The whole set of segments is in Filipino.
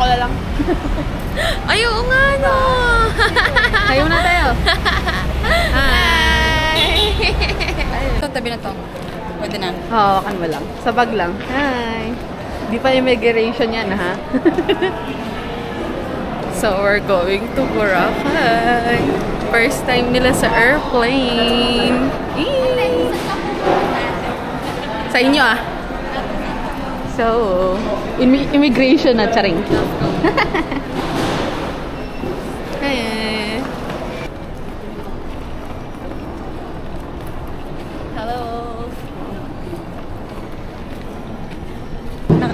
Ako na lang. Ay, oo nga, no. Kayo na tayo. Hi. Ito, tabi na to. Pwede na. Hawakan mo lang. Sa bag lang. Hi. Di pa immigration yan, ha? So, we're going to Boracay. First time nila sa airplane. Eee! Sa inyo, ah. So, immigration na, charing. Hey. Hello.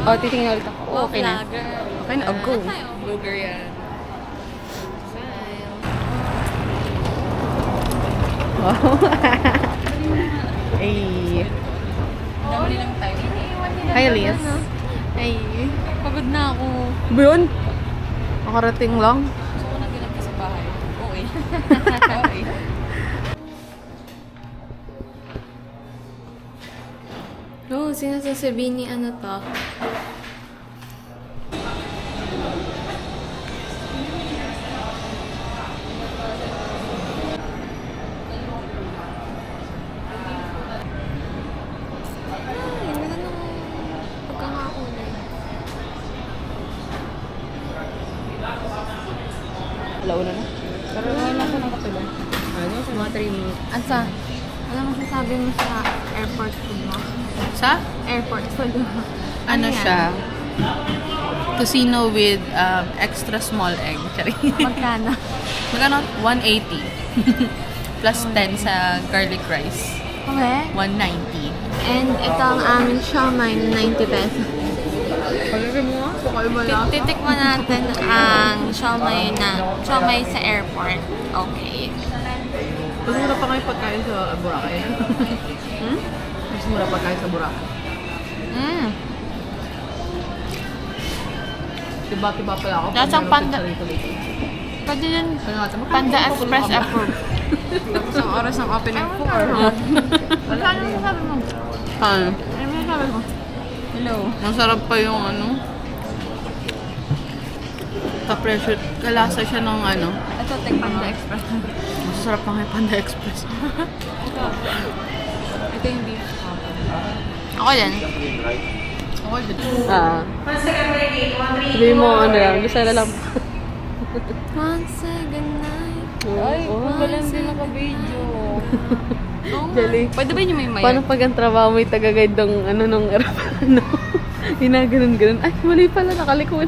Oh, titingin ulit ako. Oh, okay na. Okay na. Oh, go. Vlogger yan. Wow. Hey. Dami lang tayo. Hi, Liz. Ay, pagod na ako. Yun? Nakarating lang. Gusto ko na ginap sa bahay. Okay. Okay. No, sinasasabihin ni ano to? Alauna na. Pero ngayon ako ng kapila. Ano? Sa mga 3 minutes. Ansa? Ano masasabi mo sa airport food mo? Sa? Airport food mo. Ano yan? siya? Tocino with extra small egg. Magkano? Magkano? 180. Plus 10 sa garlic rice. Okay. 190. And ito ang aming siomai, 90 pesos. Pagkakit mo nga? Sukay mo lang. Titikman natin ang siomai sa airport. Okay. Mas mura pa kayo pagkain sa Boracay. Mas mura pagkain sa Boracay. Tiba-tiba pala ako. Lasang panda. Pwede din. Panda Express approved. Tapos ang oras ng opening 4. Ano yung sabi mo? Ano? Ano yung sabi mo? Hello. Masarap pa yung ano. Kapresyo. Kalasa siya ng ano. Ito, take Panda Express. Masarap pa nga yung Panda Express. Ito yung beef. Ako yan. Ako din. Sabi mo ano lang. Gusto na lang. One second night. Ay, wala hindi naka-video. Jali. Pwede ba yung may mayan? Paano pag ang trabaho may taga-guide ng ano nung aeroplano? Ginaganon-ganon. Ay, mali pala. Nakalikod.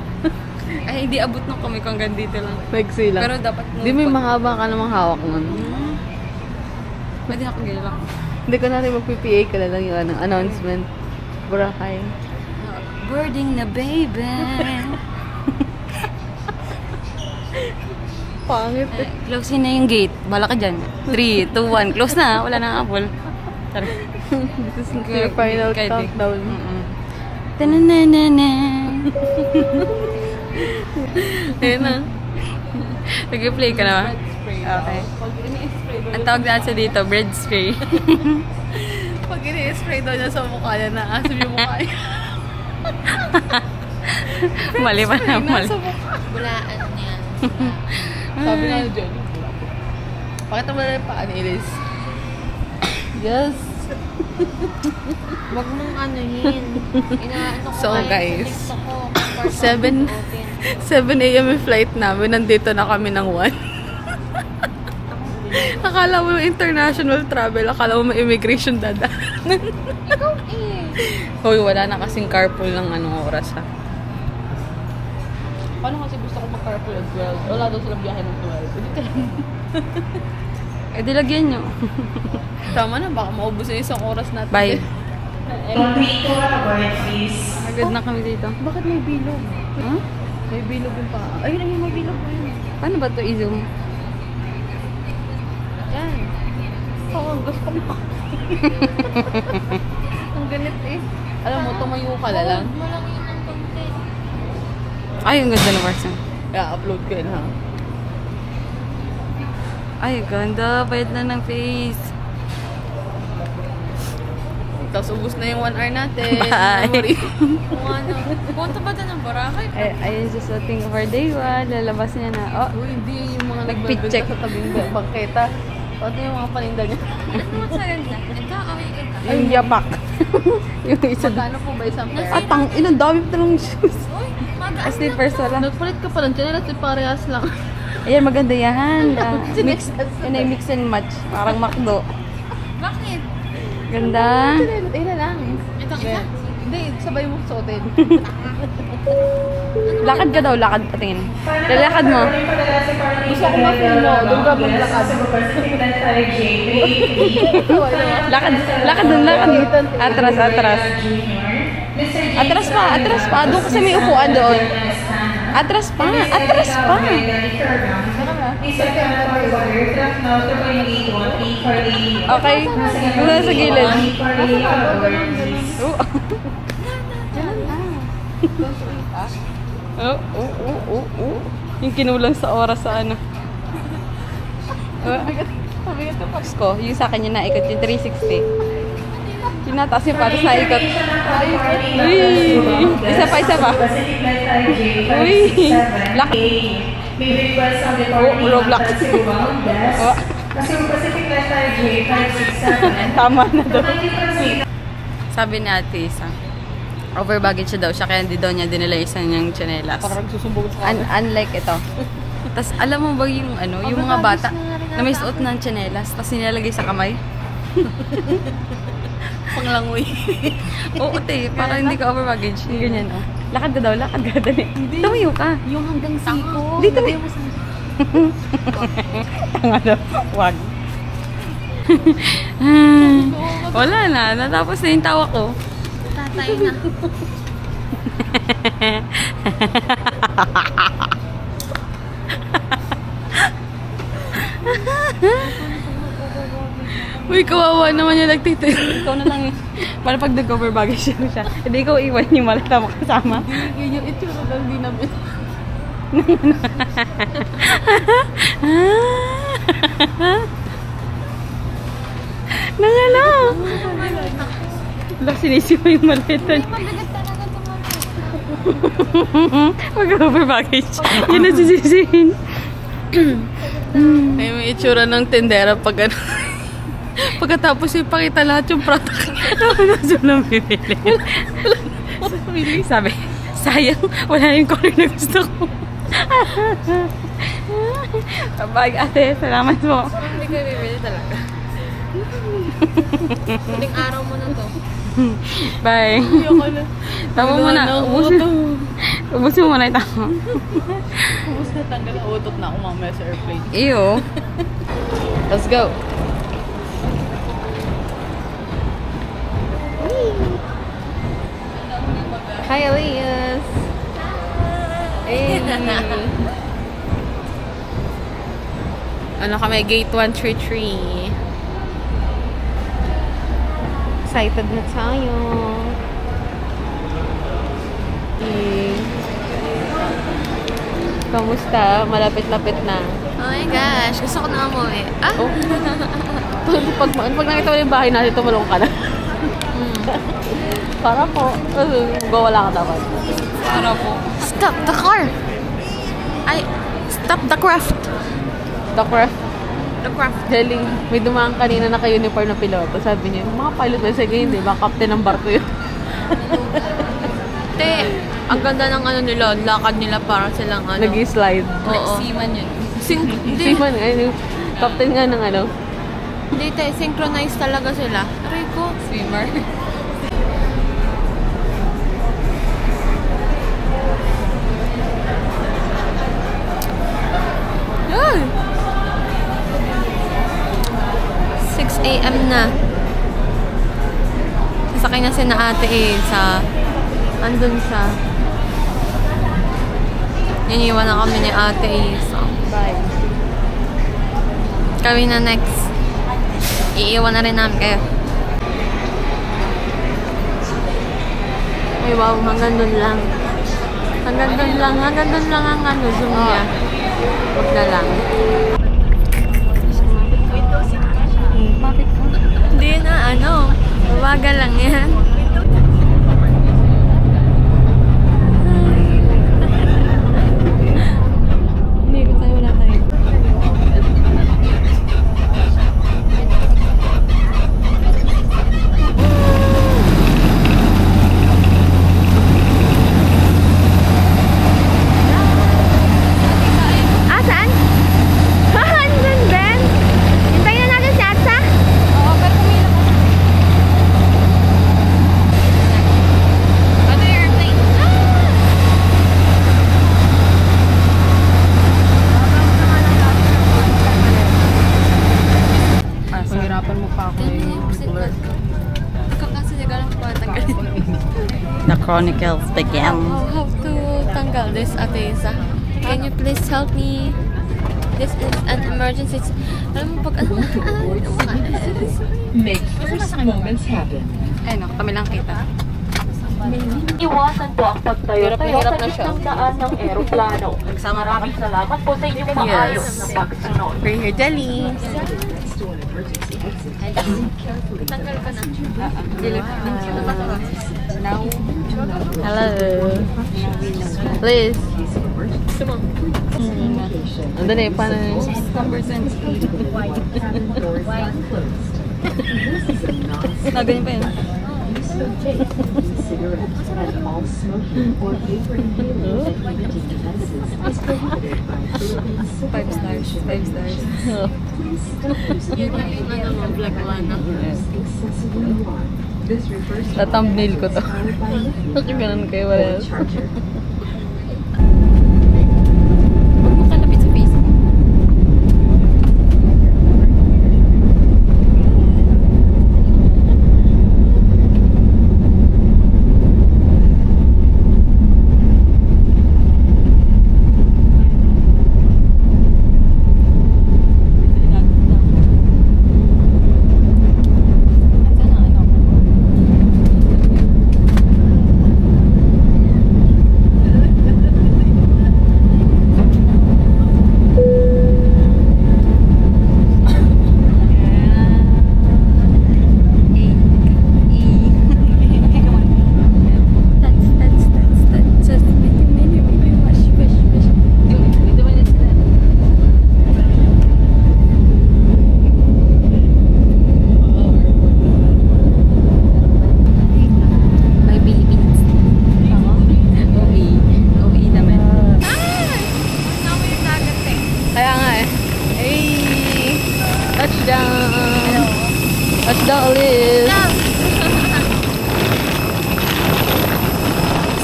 Ay, hindi abot nung kami kung hanggang dito lang. Nagsi lang. Pero dapat Di may mahaba ka namang hawak nun. Pwede ako ganyan lang. Hindi ko natin mag-PPA ka na lang yung ano, announcement. Boracay. Boarding na, baby! Pangit eh. Close na yung gate. Bala ka dyan. 3, 2, 1. Close na. Wala nang apple. This is your final countdown. Ta-na-na-na-na. Ayun na. Nag-play ka na ba? Okay. Ang tawag natin dito, bread spray. Pag ini-spray daw niya sa mukha niya, naasim yung mukha niya. Mali pa na, mali. Bulaan niya. Sabi na ni Johnny. Pakita mo na rin paan, Iris. Yes. Wag mong anuhin. Inaano ko So, kayo guys, sa TikTok ko. 7 a.m. yung flight namin. Nandito na kami ng 1. Akala mo international travel. Akala mo may immigration dada. Ikaw eh. Hoy, wala na kasing carpool ng anong oras ha. Paano kasi gusto ko mag-carpool at 12? Wala daw silang biyahe ng 12. Eh, dilagyan nyo. Tama na, baka maubos na isang oras natin. Bye. Please. Agad na kami dito. Bakit may bilog? Huh? May bilog yung pa. Ayun, ayun, may bilog. Ayun. Paano ba ito i-zoom? Yan. Oo, gusto ko mo. Ang ganit eh. Alam mo, tumayo ka na lang. Ay, ang ganda ng version. I-upload ko yun ha. Ay, ganda. Bayad na ng face. Ito Tapos ubus na yung 1 hour natin. Bye. Memory. Kung ano. Punta ba doon ng Boracay? Ayun, just waiting for day 1. Lalabas niya na. Oh, Uy, hindi yung mga Nag-pit nagbebenta check. sa tabing bangketa. Pati yung mga paninda niya. Ano naman sa ganda? Ito, ito. yung yapak. yung isa. Magkano po ba isang pair? Atang, ilang dami pa ng shoes. Uy, magaan. Slippers wala. Nagpalit ka pa lang dyan. At parehas lang. Ayan, maganda yan. Mix, yun ay mix and match. Parang McDo. Bakit? Ganda. Ito na lang. Itong isa? Hindi, sabay mo suotin. Lakad ka daw, lakad patingin. Lalakad mo. Gusto ko ma-feel mo. Doon ka maglakad. Lakad, lakad dun, lakad dun. Atras, atras. Atras pa. Doon kasi may upuan doon. Atras pa. Okay, doon sa gilid. Oh. Yung kinulang sa oras sa ano. Tapos ko, yung sa akin yung naikot, yung 360. Pinataas yung patas naikot. Uy! Isa pa. Uy! Laki. Roblox. Oh. Tama na daw. Sabi ni Ate Isa, over baggage daw siya, kaya hindi daw niya dinala isang niyang tsinelas. Parang susumbong sa Unlike ito. Tapos alam mo ba yung ano, yung mga bata na may suot ng tsinelas, tapos nilalagay sa kamay? panglangoy. Oo, te, para hindi ka over baggage. Yung ganyan, oh. Lakad ka daw, dali. Tumayo ka. Yung hanggang siko. Dito mo. Tanga daw. Wag. Wala na. Natapos na yung tawa ko. Tatay na. Uy, kawawa naman yung nagtitin. Ikaw na lang eh. Para pag nag-over baggage siya. Hindi ikaw iwan yung malata mo kasama. Yun yung itsura lang din namin. Nangala! Wala, sinisipa yung maleta. Mabigat talaga ito. Mag-over baggage. Yun ang sisisihin. Ay, may itsura ng tendera pag ano. Pagkatapos ipakita lahat yung product. Ano lang bibili? Sabi, sayang, wala yung color na gusto ko. Bye, ate. Salamat po. Hindi ko bibili talaga. Huling araw mo na to. Bye. Tama mo na. Ubusin mo muna ito. Ubus na tanggal ang utot na ako mamaya sa airplane. Ew. Let's go. Hi, Elias. Hey. Ano kami? Gate 133. Excited na tayo. Kamusta? Malapit-lapit na. Oh my gosh, gusto ko na umuwi. Ah! Oh. Pag nakita mo yung bahay natin, tumulong ka na. Para po. Gawala ka dapat. Para po. Stop the car! Ay, stop the craft! The craft. The craft. Galing. May dumaan kanina naka-uniform na piloto. Sabi niya, mga pilot ba? Sige, hindi ba? Captain ng barko yun. Te, ang ganda ng ano nila, lakad nila para silang ano. Nag-slide. Oo. Seaman yun. Hindi, Siman, ay, captain nga ng ano. hindi te, synchronized talaga sila. Aray ko. Swimmer. Yun! 6 a.m. na. Sasakay na si na ate sa andun siya. Iniwan na kami ni ate so. Bye. Kami na next. Iiwan na rin namin kayo. Ay wow, hanggang dun lang. Hanggang dun lang ang ano, zoom niya. Huwag na lang. Bakit ka? Hindi na, ano. Bagal lang yan. Hindi ko tayo, wala tayo. Ah, saan? Andun din. Hintayin na natin si Atsa. Oo, pero kumila ko. Ano yung airplane? Ah, pahirapan mo pa ako The Chronicles begin. How to tanggal this, Ate Isa? Can you please help me? This is an emergency. Alam mo pag Make first moments happen. Ayun, kami lang kita. Iwasan po ang pagtayo Hirap na hirap na sa siya. gitnang daan ng eroplano. Maraming salamat po sa inyong maayos na pagsunod. We're here, Dali. tanggal ka na. Now, hello. Liz. Andun eh, paano yun? Ganyan pa yun. Cigarettes and all smoking or vapor-inhaling limiting devices is prohibited by Philippine Civil 5 stars. 5 stars. Please stop using Yun yung ano mo, black one. excessively warm. This refers to Thumbnail ko to. powered by lithium Bakit ganun kayo wala? charger. Huwag mo kalapit sa face. Touchdown, Liz!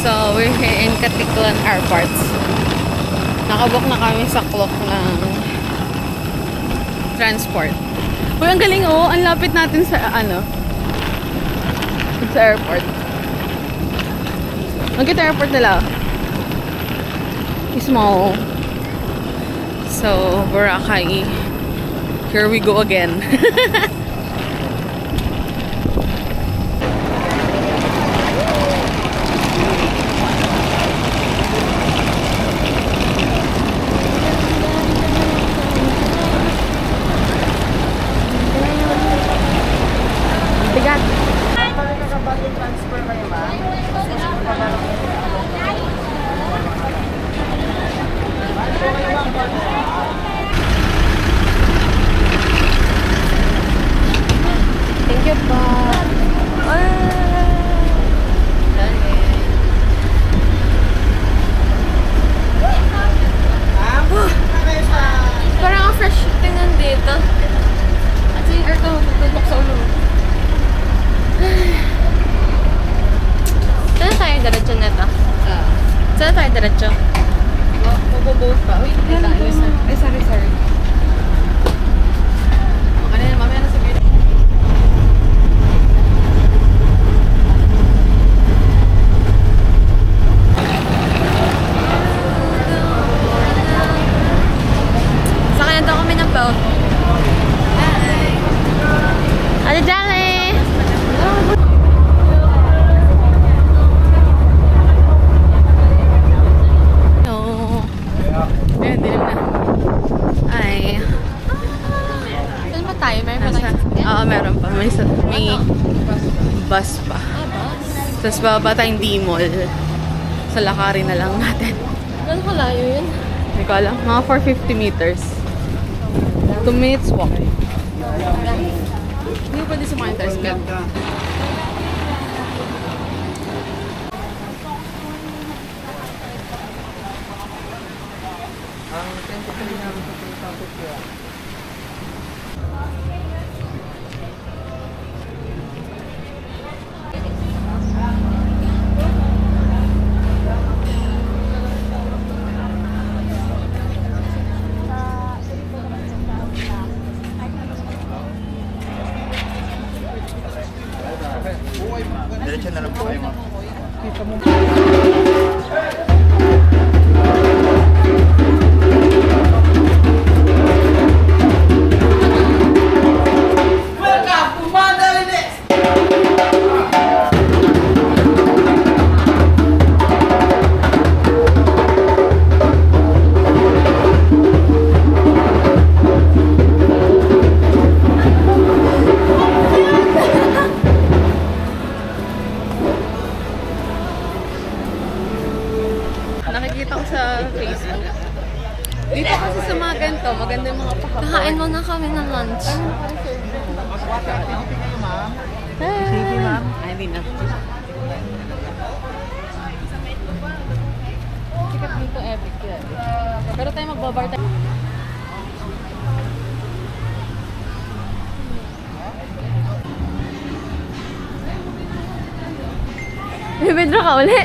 So, we're here in Katiklan Airport. Nakabook na kami sa clock ng transport. Uy, ang galing oh! Ang lapit natin sa sa airport. Ang kita airport nila. Small. So, Boracay. Here we go again. Bigat. Thank you po. Parang ang fresh tingnan dito. At yung aircon tutok sa ulo. Saan tayo diretso nito? Saan tayo diretso? Magbo-boat pa. Uy, hindi tayo. Ay, sorry. Mamaya na sabihin. Sakay na daw kami ng boat. Ate Jolly! Ayan, dilim na. Ay. Saan ba tayo? Meron pa tayo? Oo, meron pa. May Bus pa. Tapos bababa tayong D-Mall. Sa lakarin na lang natin. Gano'n kalayo yun? Hindi ko alam. Mga 450 meters. 2 minutes walk. Hindi ko pwede sumakay tricycle. Diretso na lang po kayo, ma'am. Nakikita ko sa Facebook. Dito kasi sa mga ganito, maganda yung mga pakapon. Kakain muna kami ng lunch. Sige, ma'am. Ay, hindi na. Sikat dito, epic yan. Pero tayo magbabar tayo. Bibidro ka uli.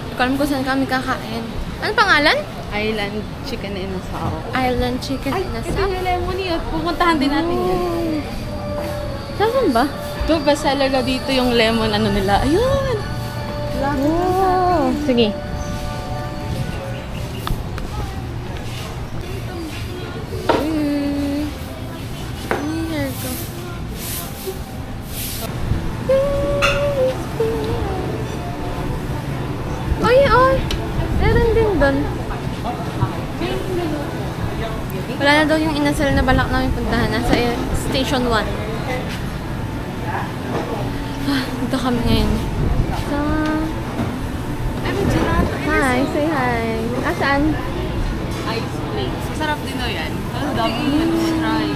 Hindi ko alam kung saan kami kakain. Ano pangalan? Island chicken in Sao. Island chicken in a Ito yung lemon yun. Pupuntahan din natin yan. Saan ba? Ito, bestseller dito yung lemon ano nila. Ayun! Oh, sige. Here go. Oy, oy! Meron din doon. Wala na daw yung inasal na balak namin puntahan. Nasa Station 1. Dito kami ngayon. Sa... Hi, say hi. Saan? Ice plates. Masarap din o yan. Ang dami yung try.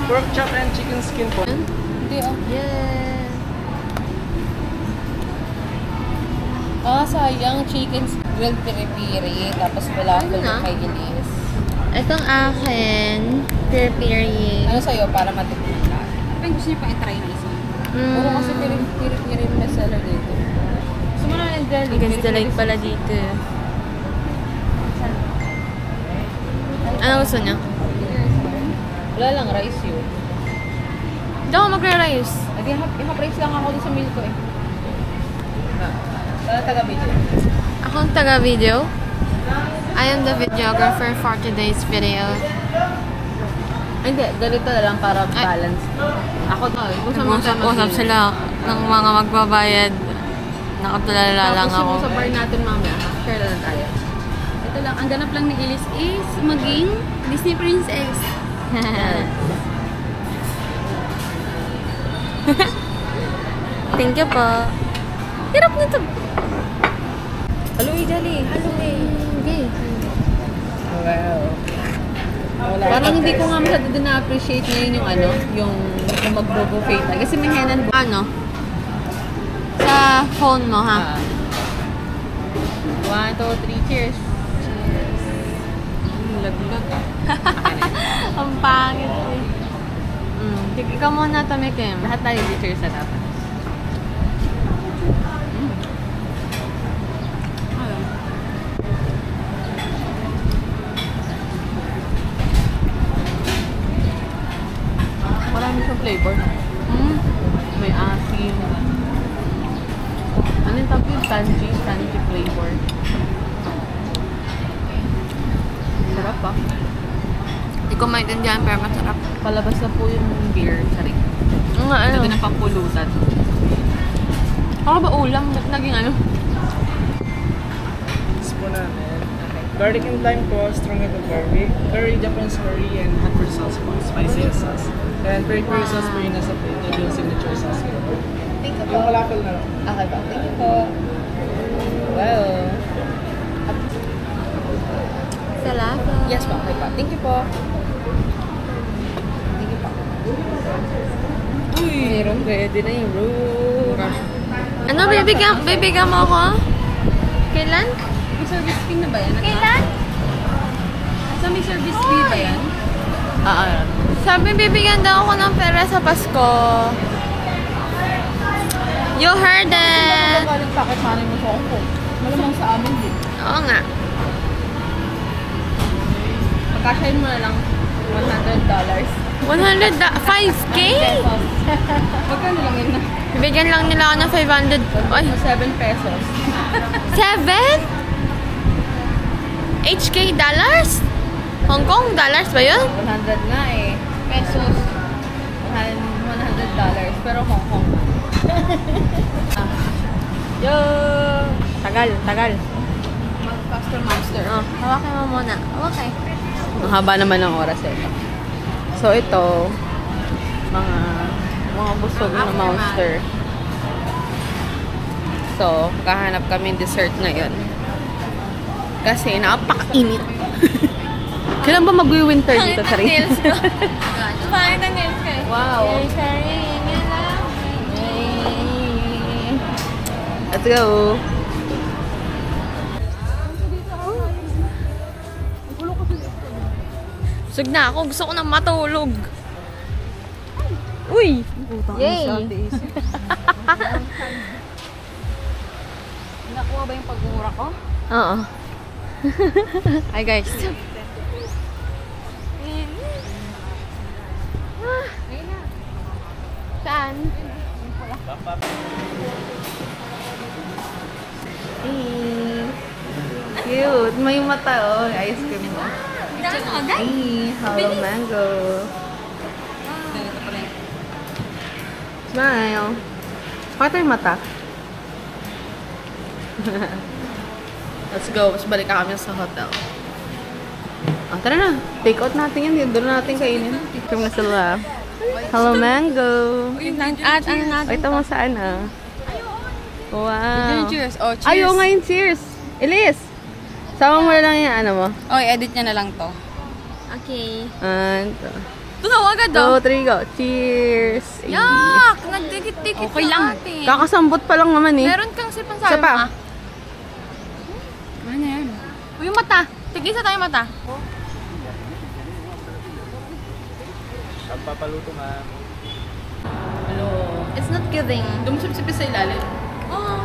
Pork chop and chicken skin po. Hindi oh. Yeah. Sayang. Chicken grilled piri-piri. Tapos wala ko Ano na? yung kay Elise. Itong akin. Piri-piri. Ano sa'yo para matikman ka? Pero gusto niyo pa i-try na isa. Puro kasi piri-piri yung bestseller dito. Gusto mo na yung deli. Against the light pala dito. Ano gusto niya? Wala lang, rice yun. Hindi ako magre-rice. Half rice lang ako dun sa meal ko eh. Taga-video. Ako ang taga-video. I am the videographer for today's video. Hindi, ganito na lang para balance. Ako to eh. Usap sila ng mga magbabayad. Nakatulala lang Tapos ako. yung sa bar natin mamaya, share na lang tayo. Ito lang, ang ganap lang ni Elise is maging Disney princess. Thank you po. Hirap nito. Haluwi, Jali. Haluwi. Okay. Wow. Parang hindi ko nga masyado din na-appreciate ngayon yung ano, yung mag-buffet na. Kasi may henan Ano? Sa phone mo, ha? 1, 2, 3, cheers. Lag-lag. Ang pangit eh. Ikaw muna tumikim. Lahat tayo cheers na dapat. Marami siyang flavor. May asim. Ano yung tawag yung tangy flavor. Sarap ah. Hindi ko maintindihan pero masarap. Palabas na po yung beer. Sorry. Ano? Ito na pampulutan. Ako ba ulam? Ba't naging ano? Spoon namin. Okay. Garlic and lime po, strong ito curry, Japanese curry, and hot for sauce po, spicy sauce. And peri-peri sauce po yung nasa plate, ito yung signature sauce ko po. Thank you po. Yung falafel na lang. Okay po. Thank you po. Wow. Salamat. Yes po. Okay po. Thank you po. Thank you po. Uy! Meron ready na yung room. Ano, bibigyan mo ako? Kailan? May service fee na ba yan? Kailan? So, may service fee ba yan? Sabi, bibigyan daw ako ng pera sa Pasko. You heard it! Galing packet money mo sa Hong Kong. Malamang sa amin din. Oo nga. Magkasyahin mo na lang $100. 5K? Magkano lang yun na? Bigyan lang nila ako ng 500. Ay, 7 pesos. 7? HK dollars? Hong Kong dollars ba yun? 100 nga eh. Pesos. $100. Pero Hong Kong. Yo! Tagal. Mag-faster monster. Oh, hawakin mo muna. Okay. Ang haba naman ng oras ito. So, ito, mga busog na monster. So, kahanap kami dessert ngayon. Kasi napakainit. Kailan ba mag-winter dito sa rin? Pangit ang nails ko eh. Wow. Let's go. Busog na ako. Gusto ko nang matulog. Uy! Yay! Nakuha ba yung pagmura ko? Oo. Hi guys. Saan? Cute. May mata, oh. Ice cream mo. Hello, mango. Smile. Pakita yung mata. Let's go. Mas balik ka kami sa hotel. Ah, tara na. Take out natin yan. Doon natin kainin. Come na sila. Hello, mango. At ano natin? Ito mo saan, ah. Wow. Cheers. Oh, cheers. Ayaw nga yung cheers. Elise. Sama mo na lang yung ano mo. Oy, edit niya na lang to. Okay. And, Tunaw agad daw. 2, 3, go. Cheers. Yak! Nagdikit-dikit Okay lang. natin. Kakasambot pa lang naman eh. Meron kang sipang Isa sabi pa. mo ah. Ano yan? Uy, yung mata. Tigisa tayo mata. Papaluto nga. Hello. It's not giving. Dumusip-sipis sa ilalim. Oh.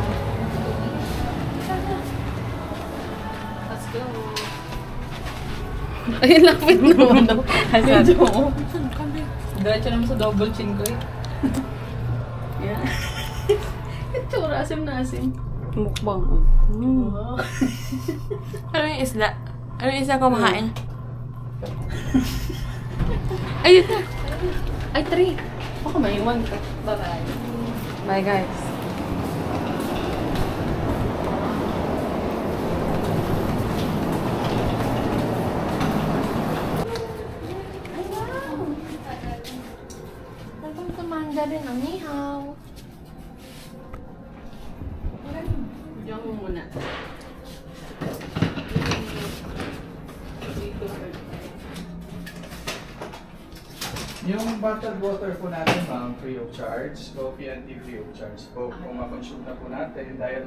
Let's go. Ayun, lapit naman daw. Medyo. Diretso naman sa double chin ko eh. Yeah. Itsura, asim na asim. Mukbang. Ano yung isla? Ano yung isla kumakain? Ay, ito. Ay, 3. Baka may 1 ka. Bye-bye. Bye, guys. Nagpang tumanda rin ang nihaw. Diyan mo muna. Yung bottled water po natin, ma'am, free of charge. Coffee and tea free of charge po. Kung makonsume na po natin, dahil